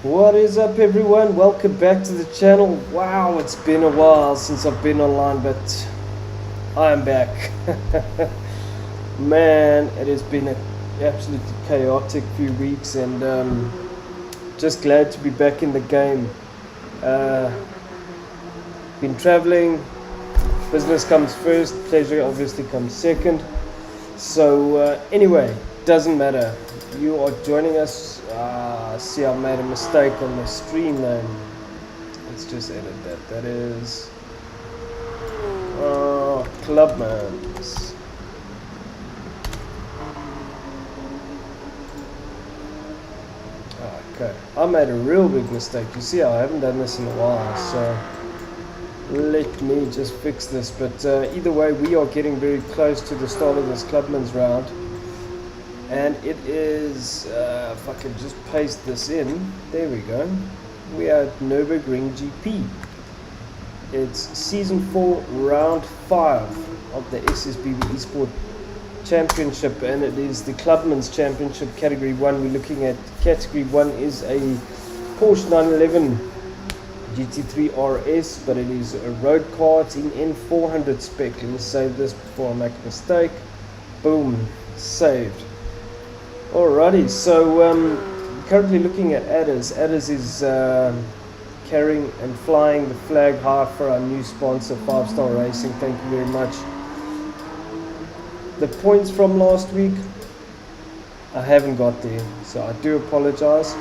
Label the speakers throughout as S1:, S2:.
S1: What is up, everyone? Welcome back to the channel. Wow, it's been a while since I've been online, but I'm back. Man, it has been an absolutely chaotic few weeks, and just glad to be back in the game. Been traveling. Business comes first, pleasure obviously comes second. So anyway, doesn't matter. You are joining us. See, I made a mistake on the stream name. Let's just edit that. That is Clubman's. Okay, I made a real big mistake. You see, I haven't done this in a while, so let me just fix this. But either way, we are getting very close to the start of this Clubman's round. And it is, if I can just paste this in, there we go. We are at Nurburgring GP. It's Season 4, Round 5 of the SSBB Esport Championship, and it is the Clubman's Championship Category 1. We're looking at Category 1 is a Porsche 911 GT3 RS, but it is a road car. It's in N400 spec. Let me save this before I make a mistake. Boom, saved. Alrighty, so currently looking at Adders. Adders is carrying and flying the flag high for our new sponsor, 5-Star Racing. Thank you very much. The points from last week, I haven't got there, so I do apologize.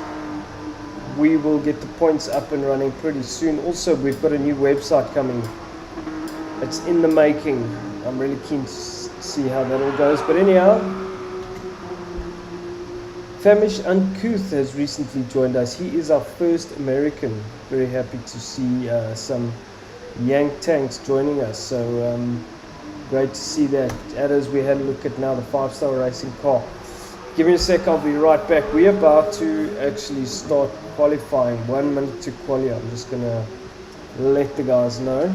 S1: We will get the points up and running pretty soon. Also, we've got a new website coming. It's in the making. I'm really keen to see how that all goes. But anyhow, Famish Uncouth has recently joined us. He is our first American. Very happy to see some Yank tanks joining us. So great to see that. As we had a look at now the 5-Star Racing car. Give me a sec, I'll be right back. We're about to actually start qualifying. 1 minute to qualify. I'm just going to let the guys know.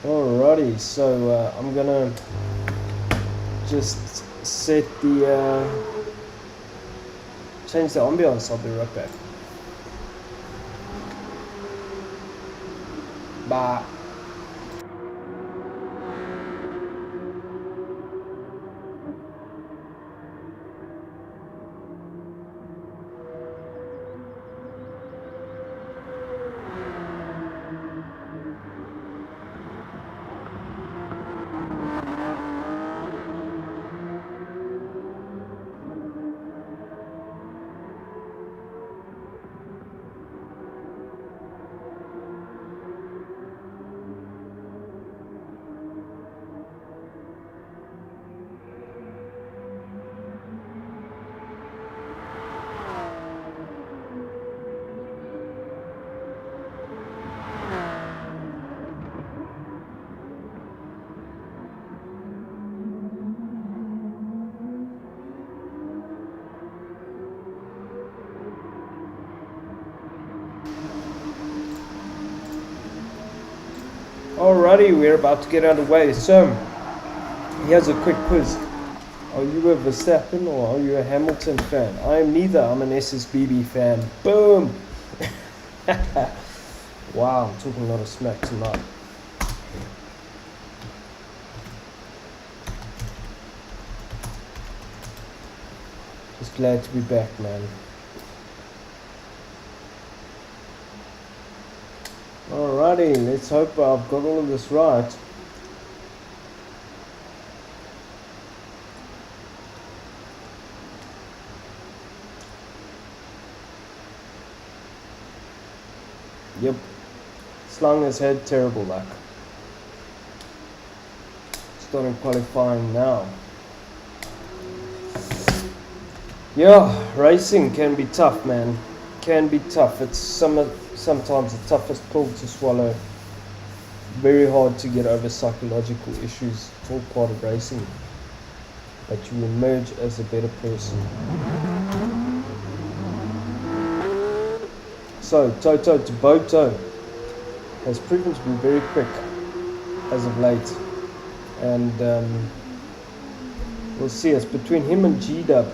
S1: Alrighty, so I'm gonna just set the change the ambience. I'll be right back. Bye. Alrighty, we're about to get underway. So, here's a quick quiz. Are you a Verstappen or are you a Hamilton fan? I am neither. I'm an SSBB fan. Boom! Wow, I'm talking a lot of smack tonight. Just glad to be back, man. Alrighty, let's hope I've got all of this right. Yep, Slung has had terrible luck. Starting qualifying now. Yeah, racing can be tough, man. Can be tough. It's sometimes the toughest pill to swallow. Very hard to get over psychological issues. It's all part of racing. but you emerge as a better person. So Toto to Boto has proven to be very quick as of late, and we'll see. It's between him and G-Dub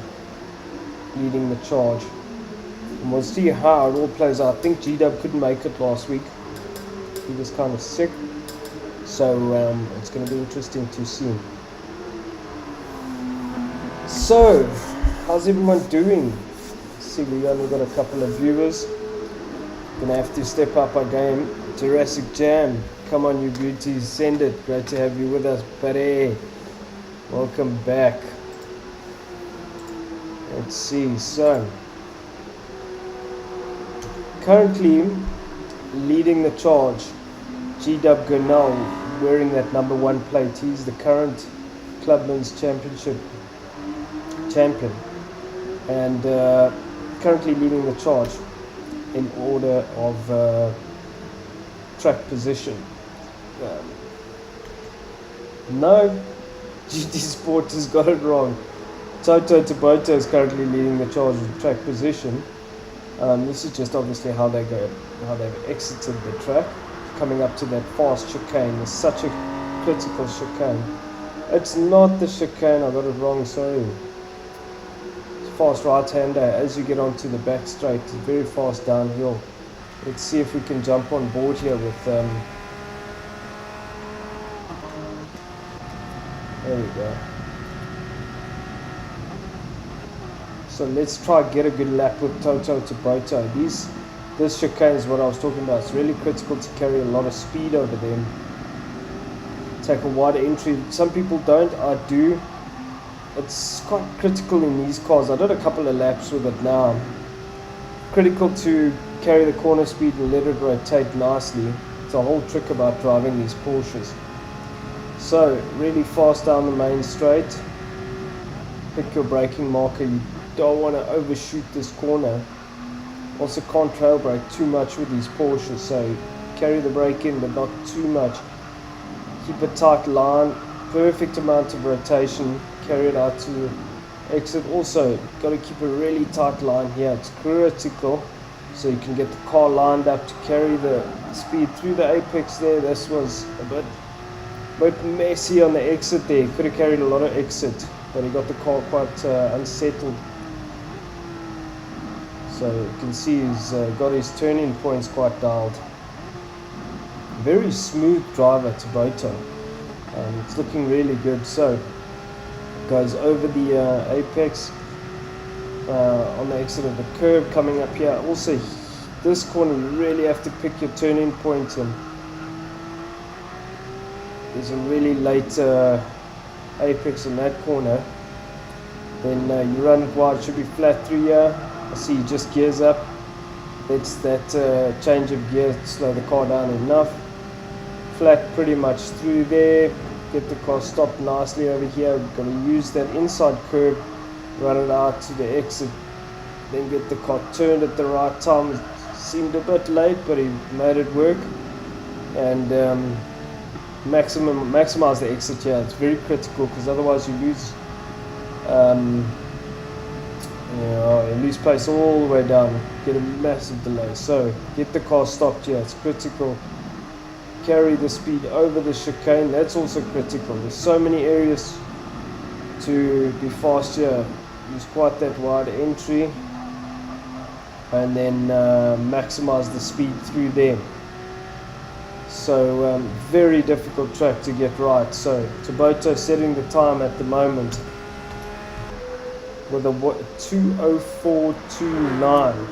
S1: leading the charge, and we'll see how it all plays out. I think G-Dub couldn't make it last week. He was kind of sick, so it's going to be interesting to see. So, how's everyone doing? See, we only got a couple of viewers. Gonna have to step up our game. Jurassic Jam, come on you beauties, send it. Great to have you with us, buddy. Welcome back. Let's see, so currently leading the charge, G-Dub Gurnall, wearing that number 1 plate. He's the current Clubman's Championship champion, and currently leading the charge in order of track position. No, GT Sport has got it wrong. Toto Taboto is currently leading the charge with track position. This is just obviously how they go, how they've exited the track, coming up to that fast chicane. It's such a critical chicane. It's not the chicane, I got it wrong, sorry. Fast right-hander as you get onto the back straight. It's very fast downhill. Let's see if we can jump on board here with there we go. So let's try get a good lap with Toto Taboto. This chicane is what I was talking about. It's really critical to carry a lot of speed over them. Take a wide entry. Some people don't, I do. It's quite critical in these cars. I did a couple of laps with it now. Critical to carry the corner speed and let it rotate nicely. It's a whole trick about driving these Porsches. So, really fast down the main straight. Pick your braking marker. You don't want to overshoot this corner. Also can't trail brake too much with these Porsches. So, carry the brake in but not too much. Keep a tight line. Perfect amount of rotation. Carry it out to exit. Also, got to keep a really tight line here. It's critical, so you can get the car lined up to carry the speed through the apex there. This was a bit messy on the exit there. Could have carried a lot of exit, but he got the car quite unsettled. So you can see he's got his turning points quite dialed. Very smooth driver to Boto. It's looking really good. So goes over the apex on the exit of the curb, coming up here. Also, this corner you really have to pick your turning point in. There's a really late apex in that corner. Then you run it wide, should be flat through here. I see he just gears up. That's that change of gear to slow the car down enough. Flat pretty much through there. Get the car stopped nicely over here. We're going to use that inside curb, run it out to the exit, then get the car turned at the right time. It seemed a bit late, but he made it work. And maximize the exit here. It's very critical because otherwise you lose you lose pace all the way down, get a massive delay. So get the car stopped here. It's critical. Carry the speed over the chicane. That's also critical. There's so many areas to be fast here. Use quite that wide entry and then maximize the speed through there. So very difficult track to get right. So Taboto setting the time at the moment with a 2:04.29.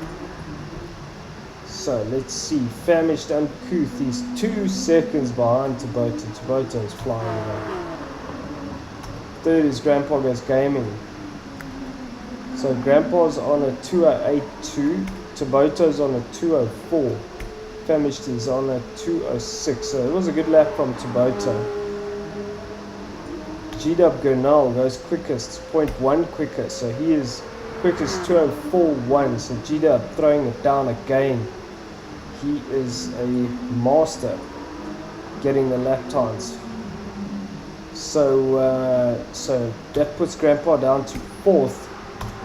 S1: So let's see, Famished Uncouth, he's 2 seconds behind Taboto. Taboto is flying away. Third is Grandpa Goes Gaming. So Grandpa's on a 2:08.2, Taboto's on a 2:04. Famished is on a 2:06, so it was a good lap from Taboto. G-Dub Gurnall goes quickest, 0.1 quicker, so he is quickest 2:04.1, so G-Dub throwing it down again. He is a master getting the lap times. So that puts Grandpa down to 4th,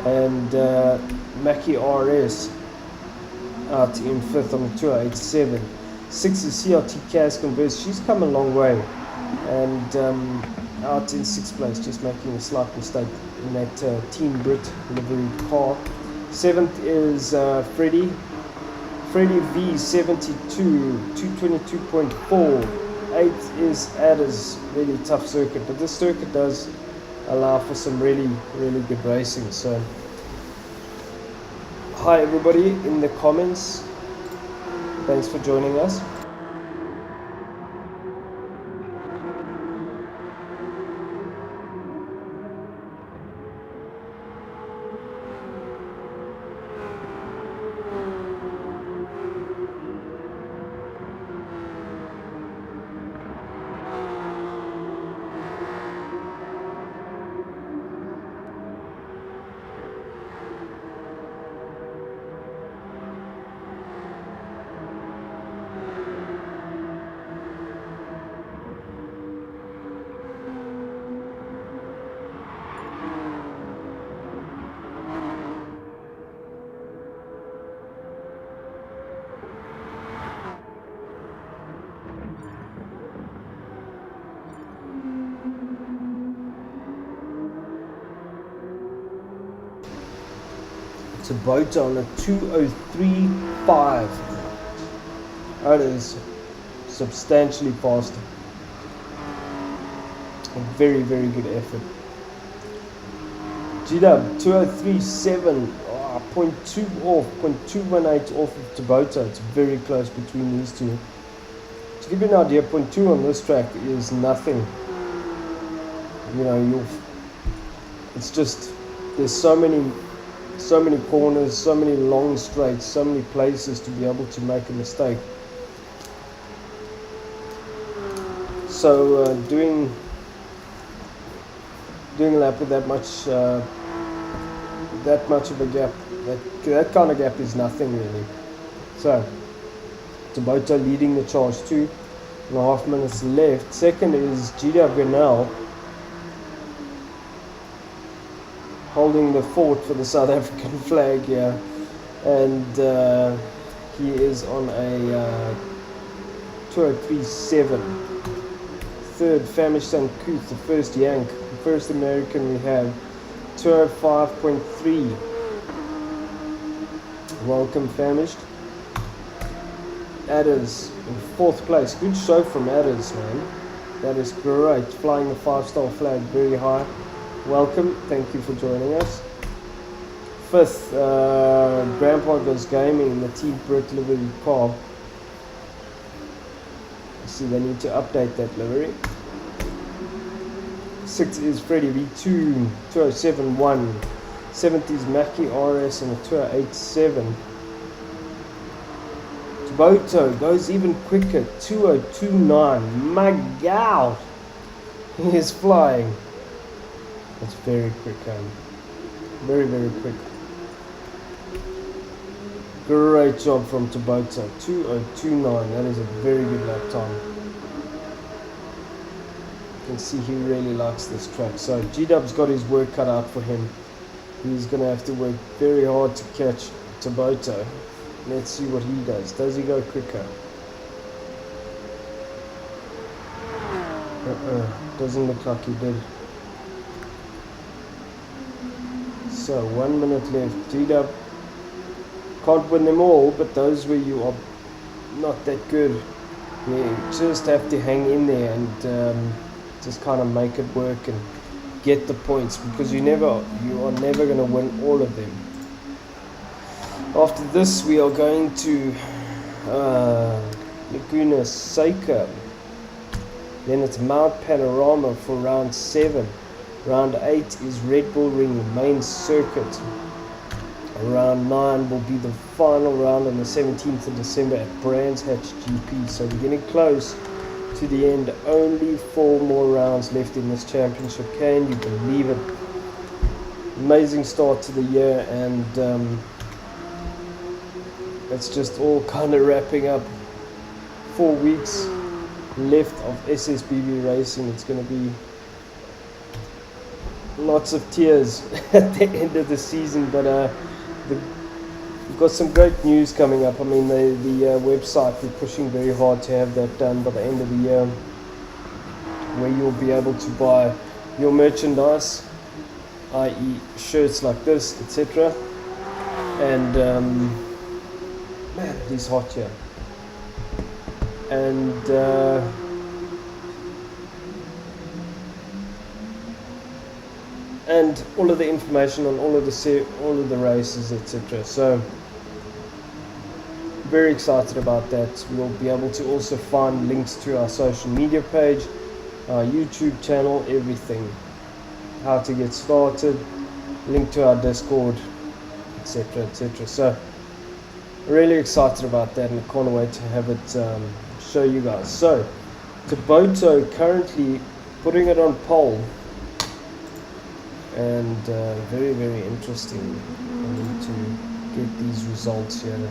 S1: and Mackie RS out in 5th on the 287. 6 is CRT Cas Converse. She's come a long way, and out in 6th place, just making a slight mistake in that Team Brit livery car. 7th is Freddie V 72 222.4. 8th is Adders, really tough circuit, but this circuit does allow for some really good racing. So hi everybody in the comments, thanks for joining us. It's a boat on a 2:03.5. That is substantially faster. A very good effort. GW 2:03.7, 0.2 off, 0.218 off of Tabota. It's very close between these two. To give you an idea, 0.2 on this track is nothing. You know, it's just, there's so many corners, so many long straights, so many places to be able to make a mistake. So doing a lap with that much of a gap, that kind of gap is nothing really. So Tabota leading the charge, 2.5 minutes left. Second is GW Grinnell, holding the fort for the South African flag here, and he is on a 2:03.7. Third, Famish Sankuth, the first Yank, the first American we have, 2:05.3. Welcome, Famished. Adders in 4th place. Good show from Adders, man. That is great. Flying the 5-star flag very high. Welcome, thank you for joining us. 5th, Grandpa Goes Gaming in the Team Brit livery car. See, they need to update that livery. 6th is Freddie V2, 2:07.1. 7th is Mackie RS in a 2:08.7. Tabota goes even quicker, 2:02.9. My God, he is flying. That's very quick, very quick. Great job from Tabota, 2:02.9. That is a very good lap time. You can see he really likes this track. So G-Dub's got his work cut out for him. He's going to have to work very hard to catch Tabota. Let's see what he does. Does he go quicker? Doesn't look like he did. So 1 minute left. G-Dub can't win them all, but those where you are not that good, you just have to hang in there and just kind of make it work and get the points, because you are never going to win all of them. After this, we are going to Laguna Seca. Then it's Mount Panorama for round 7. Round 8 is Red Bull Ring main circuit. Round 9 will be the final round on the 17th of December at Brands Hatch GP. So we're getting close to the end. Only 4 more rounds left in this championship. Can you believe it? Amazing start to the year, and it's just all kind of wrapping up. 4 weeks left of SSBB racing. It's going to be lots of tears at the end of the season, but we've got some great news coming up. I mean, the website, we're pushing very hard to have that done by the end of the year, where you'll be able to buy your merchandise, i.e. shirts like this, etc. And man, it is hot here. And all of the information on all of the races, etc. So very excited about that. We'll be able to also find links to our social media page, our YouTube channel, everything, how to get started, link to our Discord, etc, etc. So really excited about that, and I can't wait to have it show you guys. So Taboto currently putting it on pole, and very, very interesting. I need to get these results here.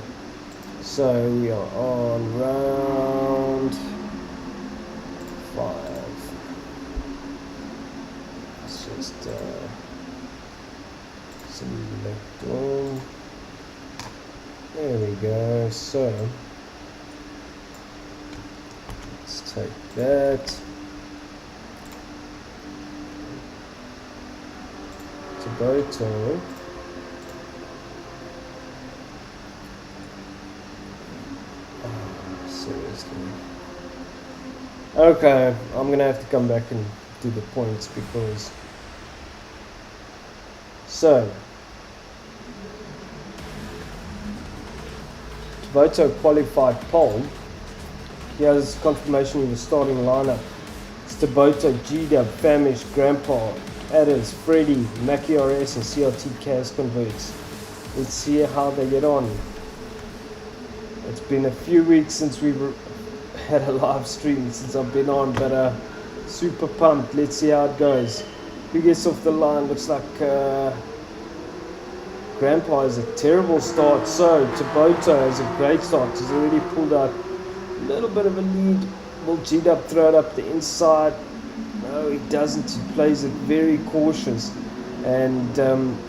S1: So we are on round 5. Let's just select all. There we go. So let's take that. Taboto. Seriously. Okay, I'm gonna have to come back and do the points because. So Taboto qualified pole. Here's confirmation of the starting lineup. It's Taboto, G-Dub, Famish, Grandpa, Adders, Freddy, Mackie RS, and CRT Cas Converts. Let's see how they get on. It's been a few weeks since we've had a live stream, since I've been on, but super pumped. Let's see how it goes. Who gets off the line? Looks like Grandpa has a terrible start. So Taboto has a great start. He's already pulled out a little bit of a lead. Will G-Dub throw it up the inside? No, he doesn't. He plays it very cautious and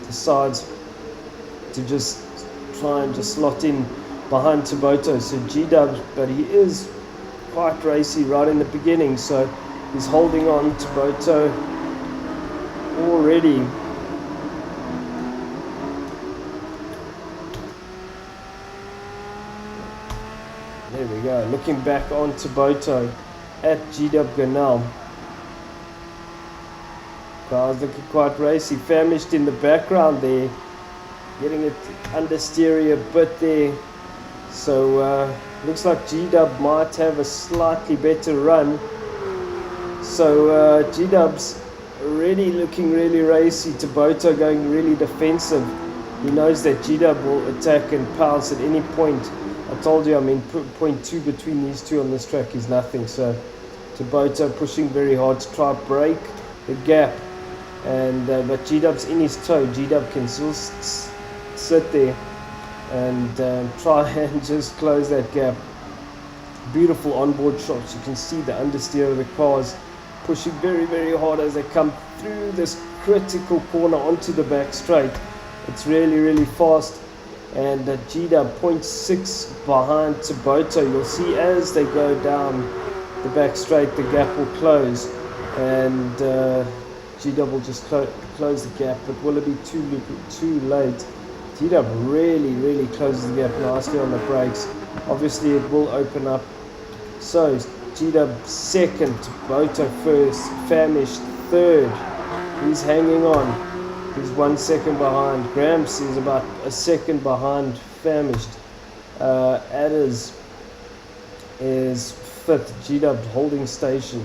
S1: decides to just try and just slot in behind Taboto. So G-Dub, but he is quite racy right in the beginning, so he's holding on. Taboto already there we go, looking back on Taboto at G-Dub Ganal. Guys looking quite racy. Famished in the background there, getting it understeery a bit there. So looks like G-Dub might have a slightly better run. So G-Dub's already looking really racy. Taboto going really defensive. He knows that G-Dub will attack and pounce at any point. I told you, I mean, point 2 between these two on this track is nothing. So Taboto pushing very hard to try to break the gap. And but G-Dub's in his toe. G-Dub can still sit there and try and just close that gap. Beautiful onboard shots. You can see the understeer of the cars pushing very, very hard as they come through this critical corner onto the back straight. It's really, really fast. And G-Dub 0.6 behind Taboto. You'll see as they go down the back straight, the gap will close, and G-Dub will just close the gap. But will it be too late? G-Dub really, really closes the gap nicely on the brakes. Obviously, it will open up. So G-Dub second, Taboto first, Famish third. He's hanging on. He's 1 second behind. Gramps is about a second behind Famished. Adders is fifth. G-Dub holding station.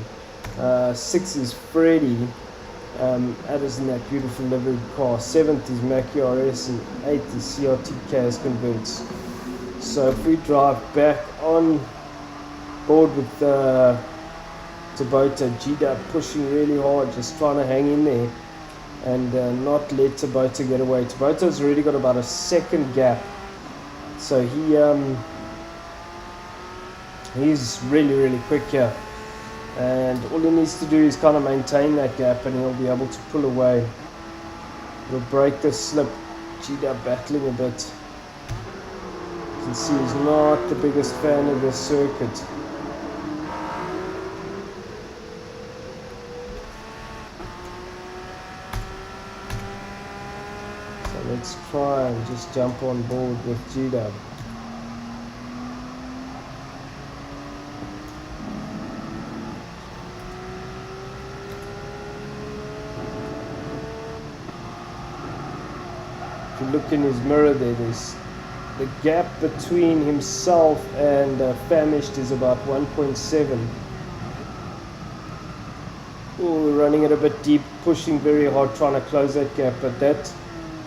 S1: 6 is Freddy. Adders in that beautiful livery car. 7th is Mackie RS, and 8th is CRT Cas Converts. So if we drive back on board with Taboto, G-Dub pushing really hard, just trying to hang in there and not let Taboto get away. Taboto's already got about a second gap, so he's really, really quick here. and all he needs to do is kind of maintain that gap, and he'll be able to pull away. He'll break the slip. GW battling a bit. You can see he's not the biggest fan of this circuit. So let's try and just jump on board with GW. If you look in his mirror there, there's the gap between himself and Famished is about 1.7. Oh, we're running it a bit deep, pushing very hard, trying to close that gap, but that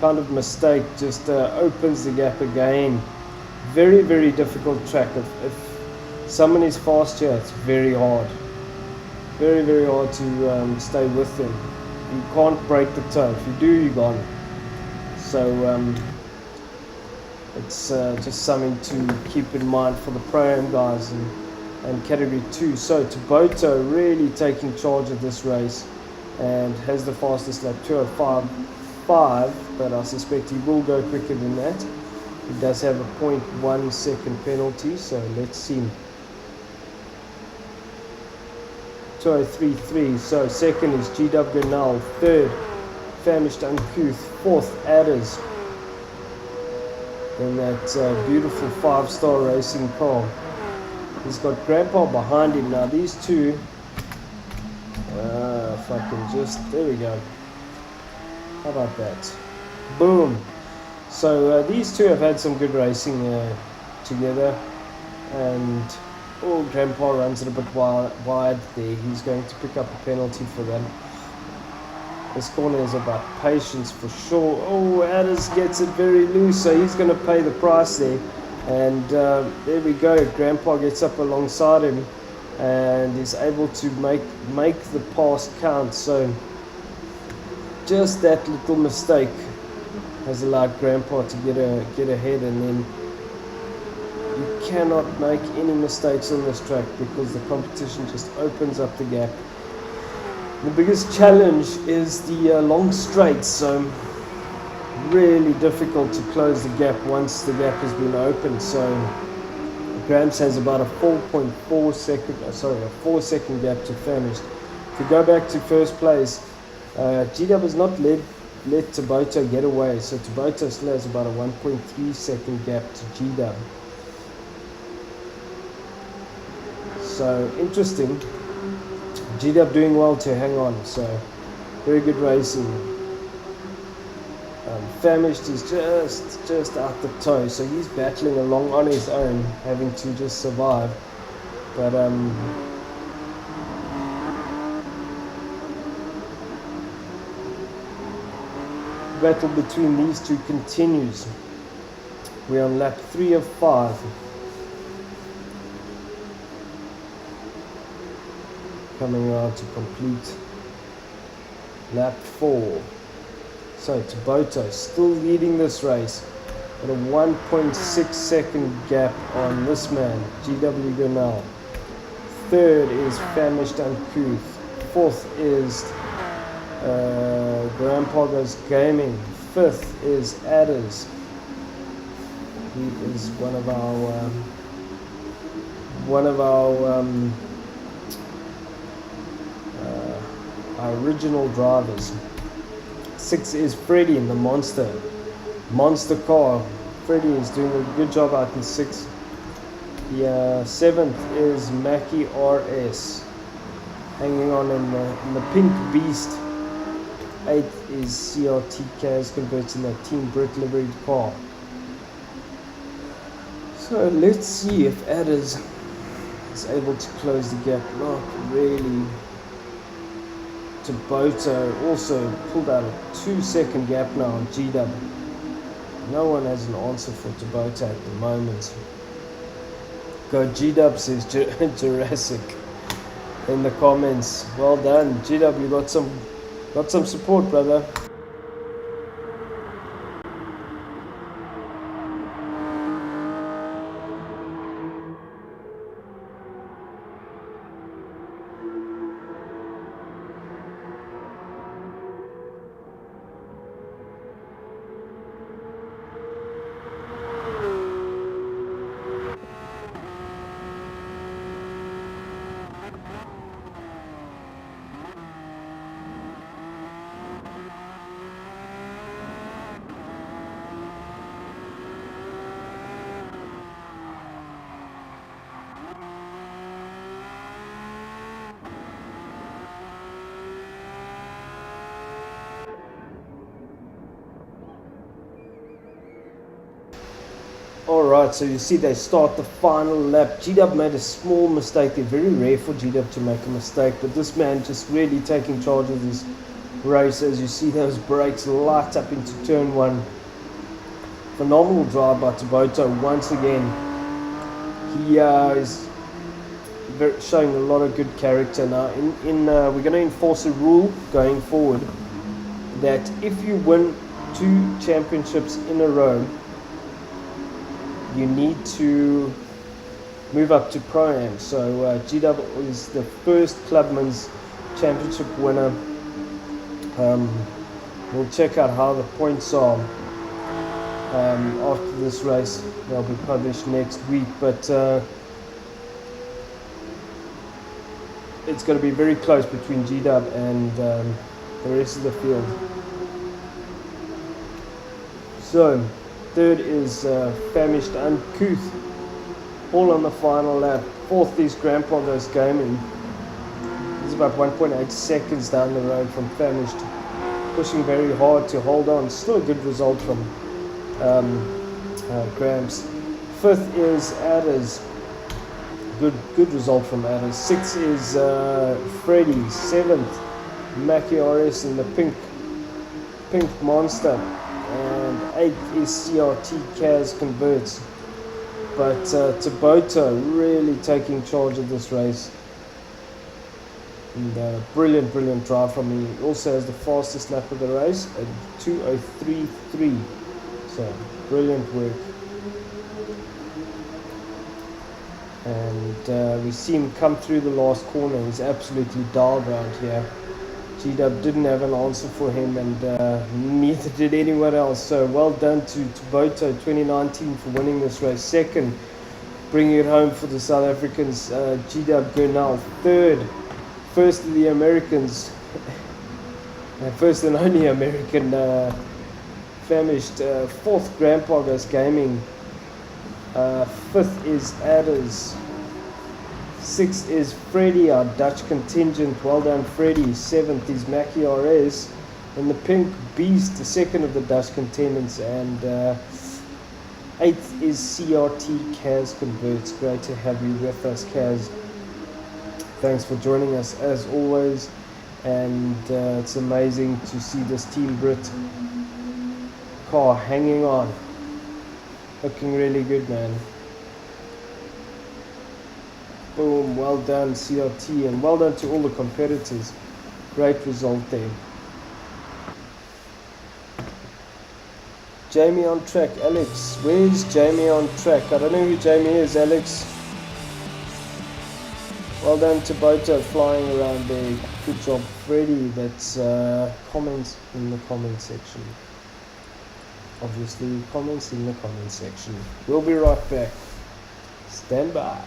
S1: kind of mistake just opens the gap again. Very, very difficult track. If someone is fast here, it's very hard. Very, very hard to stay with them. You can't break the toe. If you do, you're gone. So it's just something to keep in mind for the Pro-Am guys and Category 2. So Taboto really taking charge of this race and has the fastest lap, 2:05.5, but I suspect he will go quicker than that. He does have a 0.1 second penalty, so let's see. 2:03.3, so second is GW Gunnell, third Famished Uncouth, fourth Adders. In that beautiful 5-star racing car. He's got Grandpa behind him now. These two, if I can just, there we go. How about that? Boom. So these two have had some good racing together, and Grandpa runs it a bit wide there. He's going to pick up a penalty for that. This corner is about patience for sure. Oh, Adders gets it very loose, so he's going to pay the price there. And there we go. Grandpa gets up alongside him and is able to make the pass count. So just that little mistake has allowed Grandpa to get ahead, and then you cannot make any mistakes on this track because the competition just opens up the gap. The biggest challenge is the long straights, so really difficult to close the gap once the gap has been opened. So Gramps has about a 4 second gap to Famished. To go back to first place, GW has not let Taboto get away, so Taboto still has about a 1.3 second gap to GW. So interesting. GW doing well to hang on, so very good racing. Famished is just out the toe, so he's battling along on his own, having to just survive. But battle between these two continues. We're on lap 3 of 5. Coming around to complete lap 4. So Taboto still leading this race, but a 1.6 second gap on this man, GW Gunnell. Third is Famished Uncouth. Fourth is Grandpa Goes Gaming. Fifth is Adders. He is one of our original drivers. 6 is Freddy in the monster car. Freddy is doing a good job out in 6. The 7th is Mackie RS, hanging on in the pink beast. 8th is CRT Kaz converting that Team Brit liveried car. So let's see if Adders is able to close the gap. Not really. Taboto also pulled out a 2 second gap now on GW. No one has an answer for Taboto at the moment. Go GW, says Jurassic in the comments. Well done, GW, got some support, brother. Alright, so you see they start the final lap. G-Dub made a small mistake. They're very rare for G-Dub to make a mistake, but this man just really taking charge of this race. As you see those brakes light up into turn 1. Phenomenal drive by Taboto once again. He is showing a lot of good character now. We're going to enforce a rule going forward that if you win 2 championships in a row, you need to move up to Pro-Am. So G-Dub is the first Clubman's championship winner. We'll check out how the points are after this race. They'll be published next week, but it's going to be very close between G-Dub and the rest of the field. So third is Famished Uncouth, all on the final lap. Fourth is Grandpa Goes Gaming. He's about 1.8 seconds down the road from Famished, pushing very hard to hold on. Still a good result from Grams. Fifth is Adders. Good result from Adders. Sixth is Freddy. Seventh, Mackie RS in the pink monster. And 8th is CRT Kaz Converts. But Taboto really taking charge of this race. And brilliant drive from him. He also has the fastest lap of the race at 2:03.3. So brilliant work. And we see him come through the last corner. He's absolutely dialed around here. G-Dub didn't have an answer for him, and neither did anyone else. So well done to Taboto 2019 for winning this race. Second, bringing it home for the South Africans. G-Dub Gurnell. Third, first of the Americans, first and only American, Famished. Fourth, Grandpa Goes Gaming. Fifth is Adders. Sixth is Freddy, our Dutch contingent. Well done, Freddy. Seventh is Mackie RS. And the Pink Beast, the second of the Dutch contingents. And eighth is CRT Kaz Converts. Great to have you with us, Kaz. Thanks for joining us as always. And it's amazing to see this Team Brit car hanging on. Looking really good, man. Boom, well done CRT, and well done to all the competitors. Great result there. Jamie on track. Alex, where's Jamie on track? I don't know who Jamie is, Alex. Well done to Boto flying around there. Good job, Freddy. That's comments in the comment section. Obviously, comments in the comment section. We'll be right back. Stand by.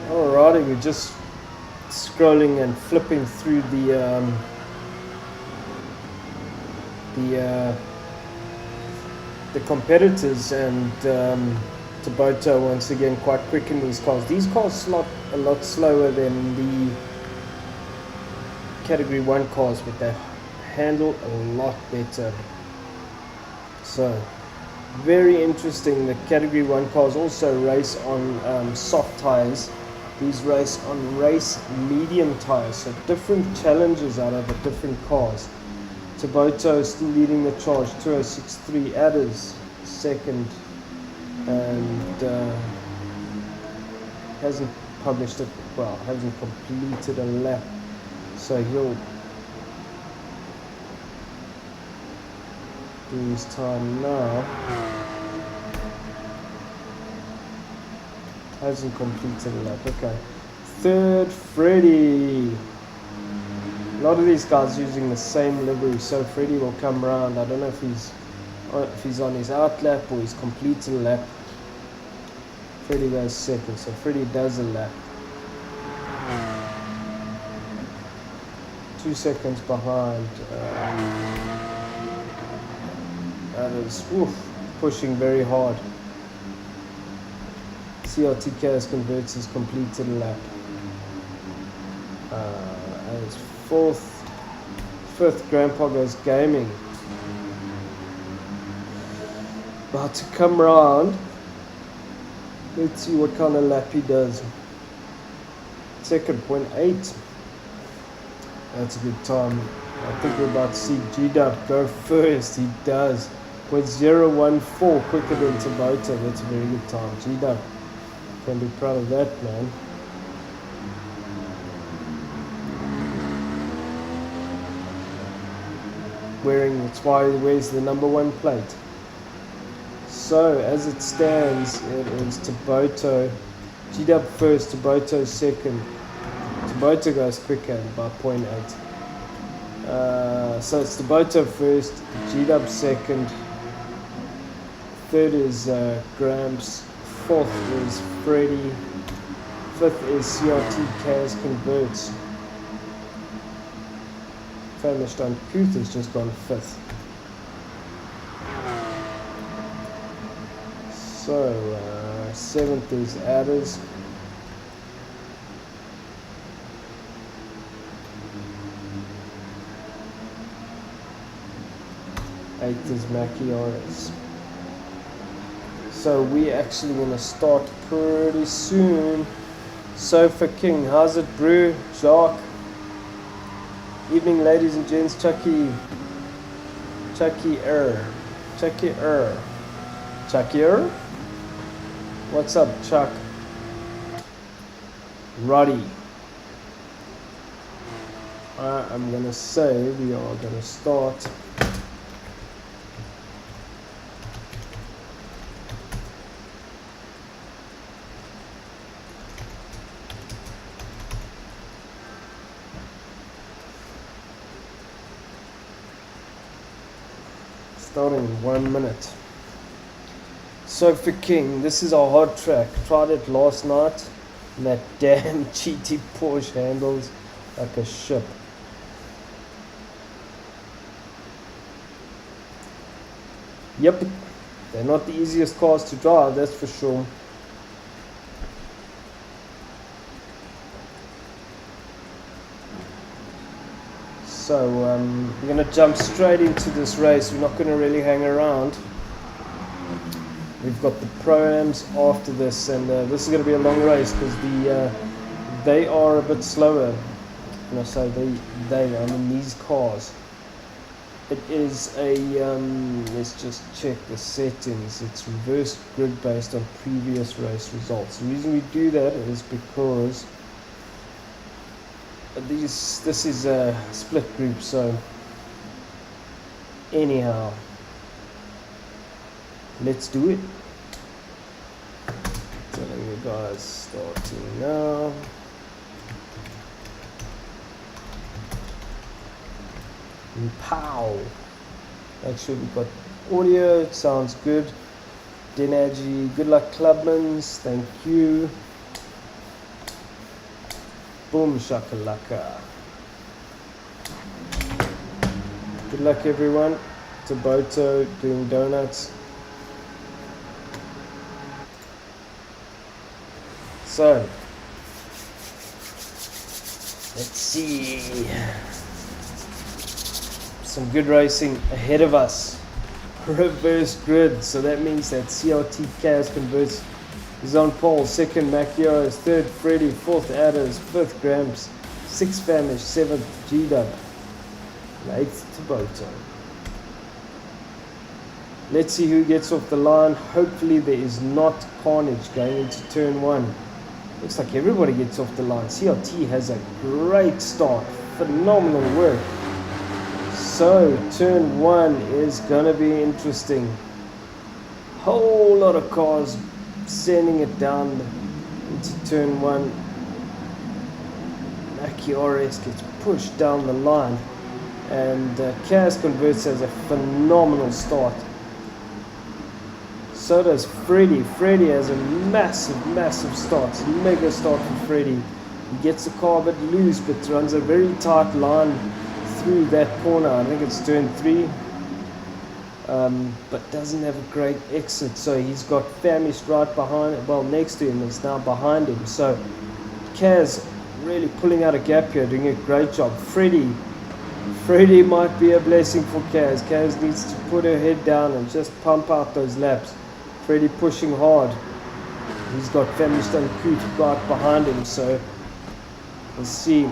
S1: Alrighty, we're just scrolling and flipping through the competitors, and Tabota once again quite quick in these cars. These cars slot a lot slower than the Category 1 cars, but they handle a lot better. So very interesting. The Category 1 cars also race on soft tires. These race on race medium tires, so different challenges out of the different cars. Tabota still leading the charge, 2063. Adders second, and hasn't published it, well, hasn't completed a lap, so he'll do his time now. Hasn't completed a lap. Okay. Third, Freddy. A lot of these guys using the same livery, so Freddy will come around. I don't know if he's on his out lap or he's completed a lap. Freddy goes second, so Freddy does a lap. 2 seconds behind. That is pushing very hard. CRT Chaos Converts has completed a lap. As fifth, Grandpa Goes Gaming. About to come round. Let's see what kind of lap he does. Second, 0.8. That's a good time. I think we're about to see G-Dub go first. He does. 0.014 quicker than Tabota. That's a very good time. G-Dub. Can be proud of that, man. That's why he wears the number 1 plate. So as it stands, it is Tabota, G-Dub first, Tabota second. Tabota goes quicker by 0.8. So it's Tabota first, G-Dub second. Third is Gramps. Fourth is Freddy. Fifth is CRT Chaos Converts. Famished Uncouth has just gone fifth. So seventh is Adders. Eighth is Machiaris. So we're actually going to start pretty soon. Sofa King, how's it, brew? Jacques. Evening, ladies and gents. Chucky What's up, Chuck? Roddy. I'm going to say we are going to start. Starting in 1 minute. Sofa King, this is our hard track. Tried it last night. And that damn cheaty Porsche handles like a ship. Yep, they're not the easiest cars to drive, that's for sure. So we're going to jump straight into this race. We're not going to really hang around. We've got the Pro-Ams after this, and this is going to be a long race because they are a bit slower. When I say I mean these cars. It is a, let's just check the settings. It's reverse grid based on previous race results. The reason we do that is because this is a split group, so anyhow, let's do it. Telling you guys, starting now. And pow! Make sure we've got audio, it sounds good. Denaji, good luck Clubmans, thank you. Boom shakalaka. Good luck everyone. Taboto doing donuts. So, let's see. Some good racing ahead of us. Reverse grid, so that means that CRT Chaos Converts is on pole, second Macchio is third Freddy, fourth Adders, fifth Gramps, sixth Famish, seventh G-Dub, and eighth Taboto. Let's see who gets off the line. Hopefully there is not carnage going into turn one. Looks like everybody gets off the line. CRT has a great start, phenomenal work. So turn one is gonna be interesting. Whole lot of cars sending it down into turn one. Mackie RS gets pushed down the line, and Chaos Converts has a phenomenal start. So does Freddy. Freddy has a massive start. It's a mega start for Freddy. He gets the car a bit loose, but runs a very tight line through that corner. I think it's turn 3. But doesn't have a great exit, so he's got Famished right behind, well next to him, it's now behind him. So Kaz really pulling out a gap here, doing a great job. Freddy might be a blessing for Kaz. Kaz needs to put her head down and just pump out those laps. Freddy pushing hard. He's got Famished and Coot right behind him, so let's see.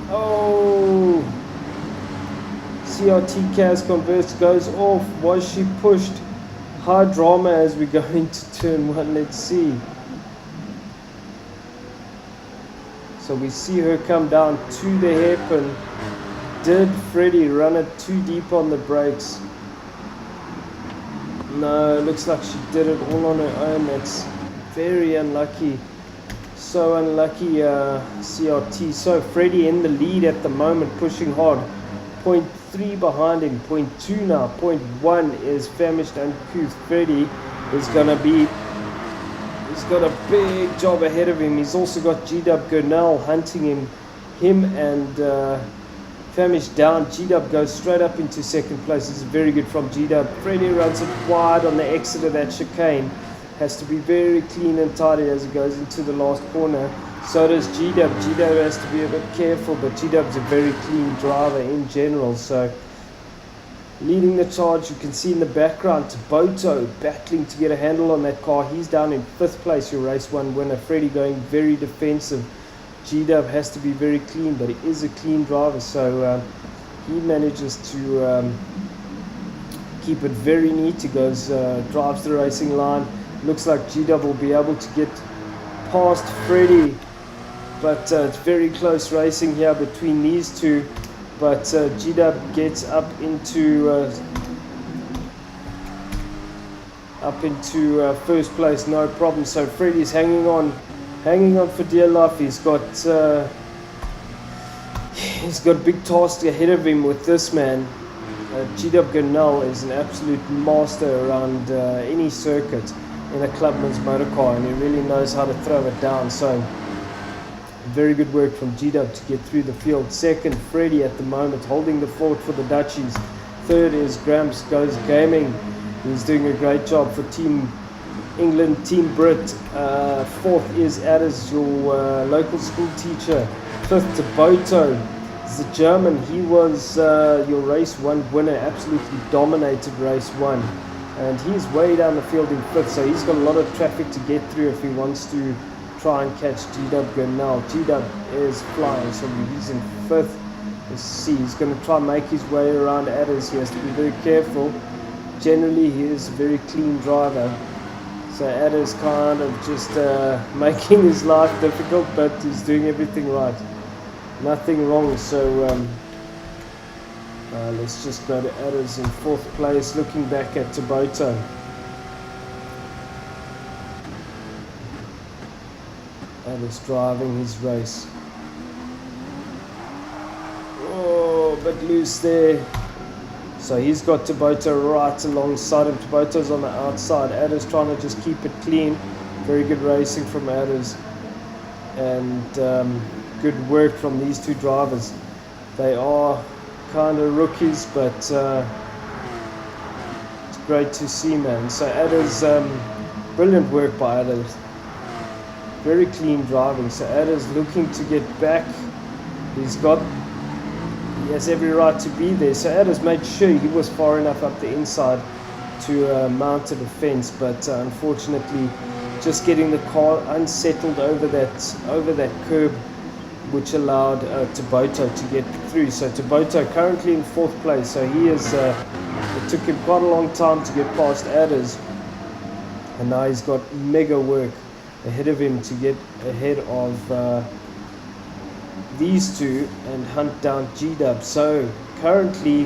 S1: Oh, CRT Chaos Converts goes off. Was she pushed? High drama as we go into turn one. Let's see. So we see her come down to the hairpin. Did Freddy run it too deep on the brakes? No, looks like she did it all on her own. That's very unlucky. So unlucky, CRT. So Freddy in the lead at the moment, pushing hard. 0.3 behind him, 0.2 now. 0.1 is Famished and Couth. Freddy is gonna be. He's got a big job ahead of him. He's also got G-Dub Gurnell hunting him. Him and Famished down. G-Dub goes straight up into second place. It's very good from G-Dub. Freddy runs it wide on the exit of that chicane. Has to be very clean and tidy as he goes into the last corner. So does G-Dub. G-Dub has to be a bit careful, but G-Dub's a very clean driver in general. So leading the charge, you can see in the background Taboto battling to get a handle on that car. He's down in 5th place, your race 1 winner. Freddy going very defensive. G-Dub has to be very clean, but he is a clean driver, so he manages to keep it very neat. He goes, drives the racing line. Looks like G-Dub will be able to get past Freddy, but it's very close racing here between these two. But G-Dub gets up into first place, no problem. So Freddy's hanging on for dear life. He's got a big task ahead of him with this man. GW Gunnell is an absolute master around any circuit in a Clubman's motor car, and he really knows how to throw it down. So very good work from GW to get through the field. Second, Freddie at the moment holding the fort for the Dutchies. Third is Gramps Goes Gaming. He's doing a great job for Team England, Team Brit. Fourth is Addis, your local school teacher. Fifth, Boto is the German. He was your race 1 winner, absolutely dominated race 1. And he's way down the field in fifth, so he's got a lot of traffic to get through if he wants to try and catch GW Gunnell. GW is flying, so he's in fifth. Let's see, he's going to try and make his way around Addis. He has to be very careful. Generally, he is a very clean driver. So Addis kind of just making his life difficult, but he's doing everything right. Nothing wrong, so let's just go to Addis in fourth place, looking back at Boto. Addis driving his race. Oh, a bit loose there. So he's got Boto right alongside him. Boto's on the outside. Addis trying to just keep it clean. Very good racing from Addis. And good work from these two drivers. They are kind of rookies, but it's great to see, man. So Addis, brilliant work by Addis. Very clean driving. So Addis looking to get back. He has every right to be there. So Addis made sure he was far enough up the inside to mount a defense, but unfortunately just getting the car unsettled over that curb, which allowed Boto to get through. So Boto currently in fourth place. So he is. It took him quite a long time to get past Addis, and now he's got mega work ahead of him to get ahead of these two and hunt down GW. So currently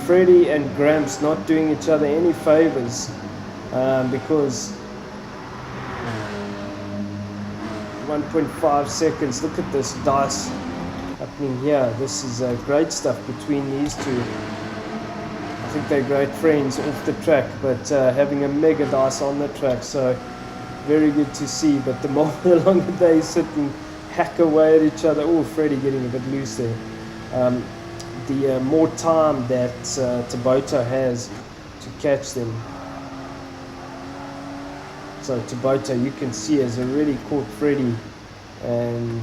S1: Freddie and Gramps not doing each other any favors, because 1.5 seconds. Look at this dice happening here. This is great stuff between these two. I think they're great friends off the track, but having a mega dice on the track, so very good to see. But the longer they sit and hack away at each other, oh, Freddie getting a bit loose there. The more time that Boto has to catch them. So Boto, you can see, has already caught Freddie, and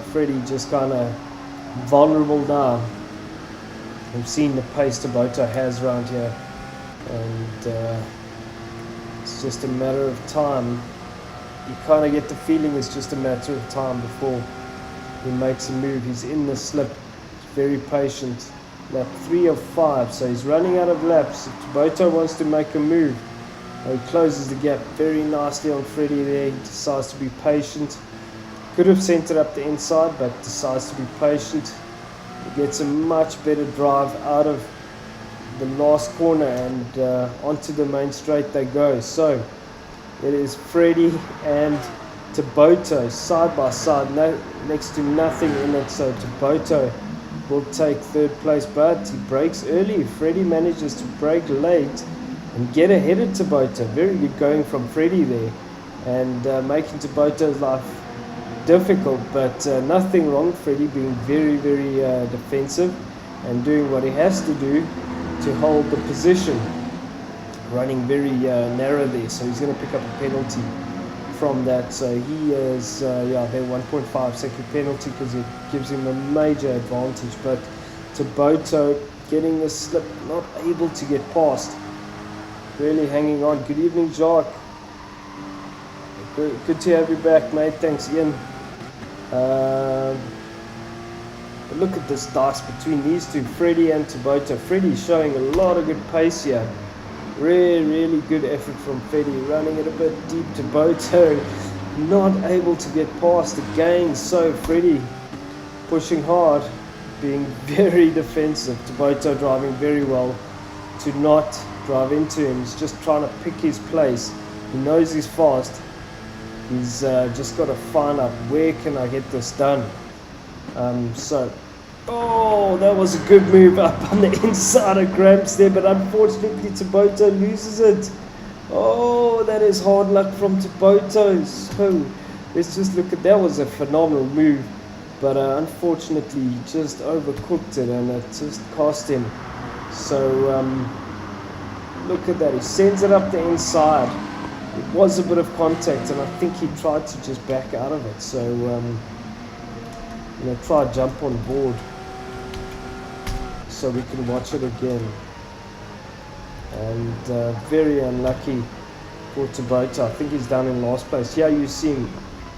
S1: Freddie just kind of vulnerable now. We've seen the pace Boto has around here, and it's just a matter of time. You kind of get the feeling it's just a matter of time before he makes a move. He's in the slip, he's very patient. Lap 3 of 5, so he's running out of laps. If Boto wants to make a move, he closes the gap very nicely on Freddie there. He decides to be patient. Could have sent it up the inside, but decides to be patient. He gets a much better drive out of the last corner, and onto the main straight they go. So it is Freddie and Boto side by side, next to nothing in it. So Boto will take third place, but he breaks early. Freddie manages to break late and get ahead of Boto. Very good going from Freddie there, and making Boto's life difficult, but nothing wrong. Freddie being very, very defensive and doing what he has to do to hold the position. Running very narrow there, so he's going to pick up a penalty from that. So he is, their 1.5 second penalty, because it gives him a major advantage. But Boto getting the slip, not able to get past. Really hanging on. Good evening, Jacques. Good to have you back, mate. Thanks, Ian. But look at this dice between these two, Freddie and Boto. Freddie showing a lot of good pace here. Really good effort from Freddie, running it a bit deep. Boto not able to get past again. So Freddie pushing hard, being very defensive. Boto driving very well to not drive into him. He's just trying to pick his place. He knows he's fast. He's just got to find out, where can I get this done? So Oh, that was a good move up on the inside of Gramps there, but unfortunately Taboto loses it. Oh, that is hard luck from Taboto. So let's just look at that. Was a phenomenal move, but unfortunately he just overcooked it and it just cost him. So look at that. He sends it up the inside. It was a bit of contact, and I think he tried to just back out of it. So try jump on board so we can watch it again. And very unlucky for Taboto. I think he's down in last place. Here you see him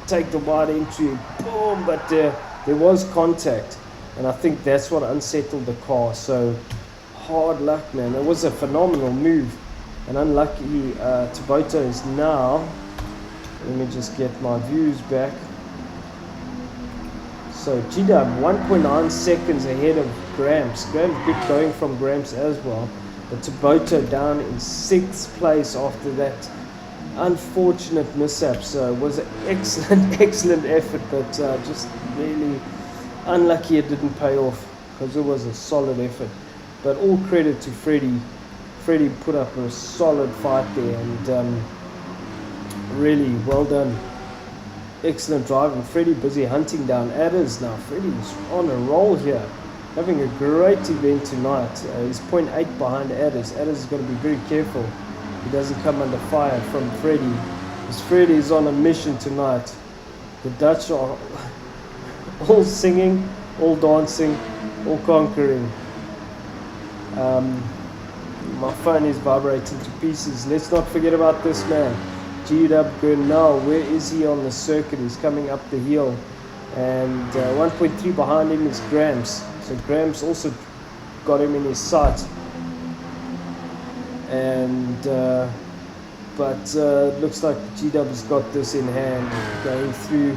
S1: take the wide entry, boom, but there was contact, and I think that's what unsettled the car. So hard luck, man. That was a phenomenal move, and unlucky Taboto is now, let me just get my views back. So G-Dub 1.9 seconds ahead of Gramps. Gramps good going from Gramps as well. But Taboto down in 6th place after that unfortunate mishap. So it was an excellent effort, but just really unlucky it didn't pay off, because it was a solid effort. But all credit to Freddie. Freddie put up a solid fight there, and really well done. Excellent driving. Freddie busy hunting down adders now. Freddie's on a roll here, having a great event tonight. He's 0.8 behind adders. Adders is going to be very careful he doesn't come under fire from Freddie, because Freddie is on a mission tonight. The Dutch are all singing, all dancing, all conquering. My phone is vibrating to pieces. Let's not forget about this man, G-Dub Gurnall. Where is he on the circuit? He's coming up the hill, and 1.3 behind him is Gramps. So Gramps also got him in his sight, and but it looks like G-Dub has got this in hand, going through.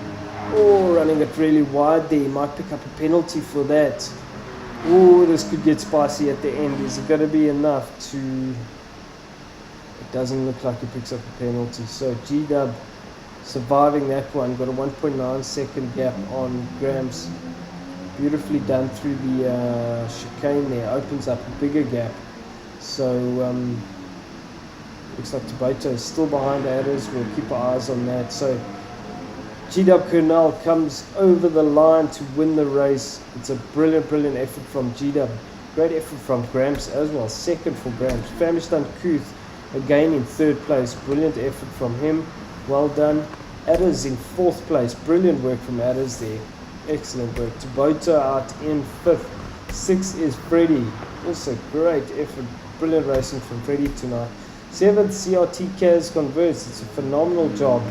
S1: Oh, running it really wide there. He might pick up a penalty for that. Oh, this could get spicy at the end. Is it going to be enough to... It doesn't look like he picks up a penalty. So G-Dub surviving that one. Got a 1.9 second gap on Gramps. Beautifully done through the chicane there. Opens up a bigger gap. So looks like Taboto is still behind adders. We'll keep our eyes on that. So G-Dub Gurnall comes over the line to win the race. It's a brilliant effort from G-Dub. Great effort from Gramps as well. Second for Gramps. Famistan Kuth again in 3rd place. Brilliant effort from him. Well done. Adders in 4th place. Brilliant work from Adders there. Excellent work. Taboto out in 5th. 6th is Freddie. Also great effort. Brilliant racing from Freddie tonight. 7th, CRT Kaz converts. It's a phenomenal job.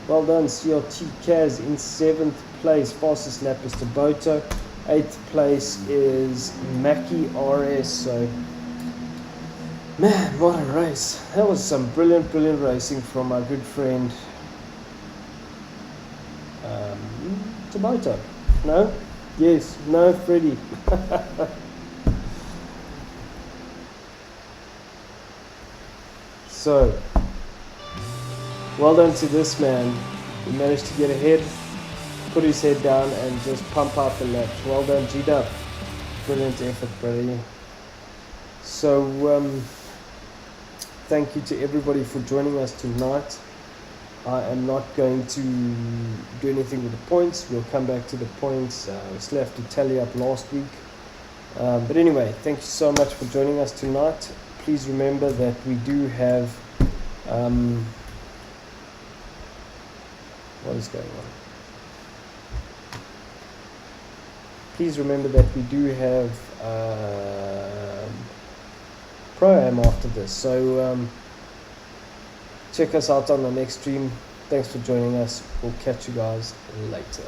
S1: Well done, CRT Kaz in 7th place. Fastest lap is Taboto. 8th place is Mackie RS. So, man, what a race. That was some brilliant racing from our good friend Taboto. No? Yes. No, Freddie. So, well done to this man. He managed to get ahead, put his head down, and just pump out the laps. Well done, G-Dub. Brilliant effort, buddy. So, thank you to everybody for joining us tonight. I am not going to do anything with the points. We'll come back to the points. We still have to tally up last week. But anyway, thank you so much for joining us tonight. Please remember that we do have... what is going on? Please remember that we do have Pro-Am after this. So check us out on the next stream. Thanks for joining us. We'll catch you guys later.